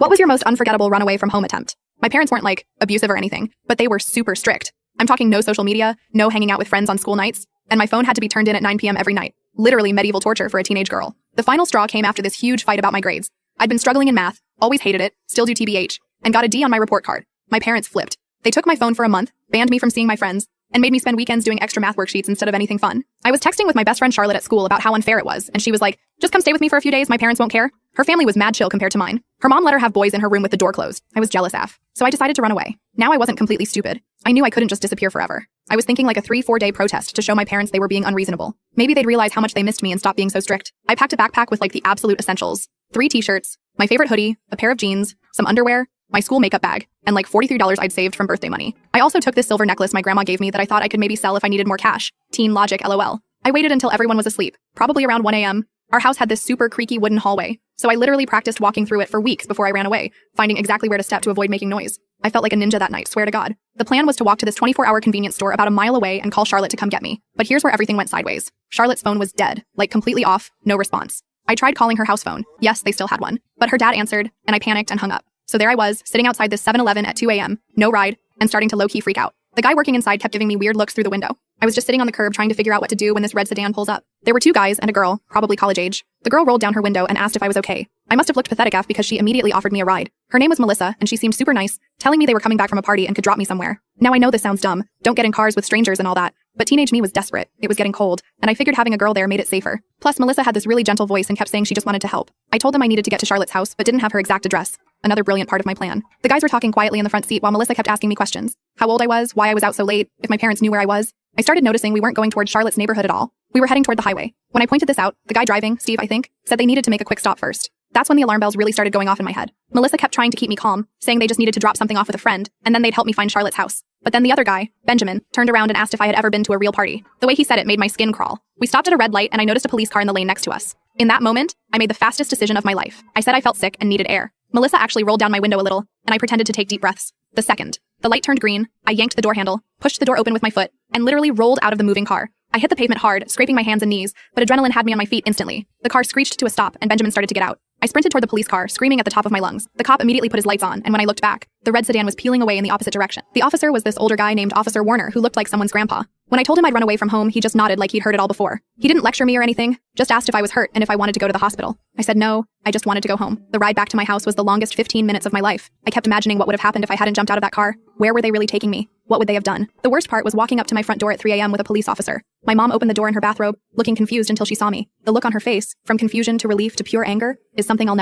What was your most unforgettable runaway from home attempt? My parents weren't like abusive or anything, but they were super strict. I'm talking no social media, no hanging out with friends on school nights, and my phone had to be turned in at 9 p.m. every night. Literally medieval torture for a teenage girl. The final straw came after this huge fight about my grades. I'd been struggling in math, always hated it, still do TBH, and got a D on my report card. My parents flipped. They took my phone for a month, banned me from seeing my friends, and made me spend weekends doing extra math worksheets instead of anything fun. I was texting with my best friend Charlotte at school about how unfair it was, and she was like, just come stay with me for a few days, my parents won't care. Her family was mad chill compared to mine. Her mom let her have boys in her room with the door closed. I was jealous AF. So I decided to run away. Now I wasn't completely stupid. I knew I couldn't just disappear forever. I was thinking like a 3-4 day protest to show my parents they were being unreasonable. Maybe they'd realize how much they missed me and stop being so strict. I packed a backpack with like the absolute essentials. 3 t-shirts, my favorite hoodie, a pair of jeans, some underwear, my school makeup bag, and like $43 I'd saved from birthday money. I also took this silver necklace my grandma gave me that I thought I could maybe sell if I needed more cash. Teen logic, LOL. I waited until everyone was asleep, probably around 1 a.m. Our house had this super creaky wooden hallway, so I literally practiced walking through it for weeks before I ran away, finding exactly where to step to avoid making noise. I felt like a ninja that night, swear to God. The plan was to walk to this 24-hour convenience store about a mile away and call Charlotte to come get me. But here's where everything went sideways. Charlotte's phone was dead, like completely off, no response. I tried calling her house phone. Yes, they still had one. But her dad answered, and I panicked and hung up. So there I was, sitting outside this 7-Eleven at 2 a.m., no ride, and starting to low-key freak out. The guy working inside kept giving me weird looks through the window. I was just sitting on the curb trying to figure out what to do when this red sedan pulls up. There were 2 guys and a girl, probably college age. The girl rolled down her window and asked if I was okay. I must have looked pathetic AF because she immediately offered me a ride. Her name was Melissa, and she seemed super nice, telling me they were coming back from a party and could drop me somewhere. Now I know this sounds dumb, don't get in cars with strangers and all that, but teenage me was desperate. It was getting cold, and I figured having a girl there made it safer. Plus, Melissa had this really gentle voice and kept saying she just wanted to help. I told them I needed to get to Charlotte's house, but didn't have her exact address. Another brilliant part of my plan. The guys were talking quietly in the front seat while Melissa kept asking me questions. How old I was, why I was out so late, if my parents knew where I was. I started noticing we weren't going toward Charlotte's neighborhood at all. We were heading toward the highway. When I pointed this out, the guy driving, Steve I think, said they needed to make a quick stop first. That's when the alarm bells really started going off in my head. Melissa kept trying to keep me calm, saying they just needed to drop something off with a friend, and then they'd help me find Charlotte's house. But then the other guy, Benjamin, turned around and asked if I had ever been to a real party. The way he said it made my skin crawl. We stopped at a red light and I noticed a police car in the lane next to us. In that moment, I made the fastest decision of my life. I said I felt sick and needed air. Melissa actually rolled down my window a little, and I pretended to take deep breaths. The second, the light turned green, I yanked the door handle, pushed the door open with my foot, and literally rolled out of the moving car. I hit the pavement hard, scraping my hands and knees, but adrenaline had me on my feet instantly. The car screeched to a stop, and Benjamin started to get out. I sprinted toward the police car, screaming at the top of my lungs. The cop immediately put his lights on, and when I looked back, the red sedan was peeling away in the opposite direction. The officer was this older guy named Officer Warner, who looked like someone's grandpa. When I told him I'd run away from home, he just nodded like he'd heard it all before. He didn't lecture me or anything, just asked if I was hurt and if I wanted to go to the hospital. I said no, I just wanted to go home. The ride back to my house was the longest 15 minutes of my life. I kept imagining what would have happened if I hadn't jumped out of that car. Where were they really taking me? What would they have done? The worst part was walking up to my front door at 3 a.m. with a police officer. My mom opened the door in her bathrobe, looking confused until she saw me. The look on her face, from confusion to relief to pure anger, is something I'll never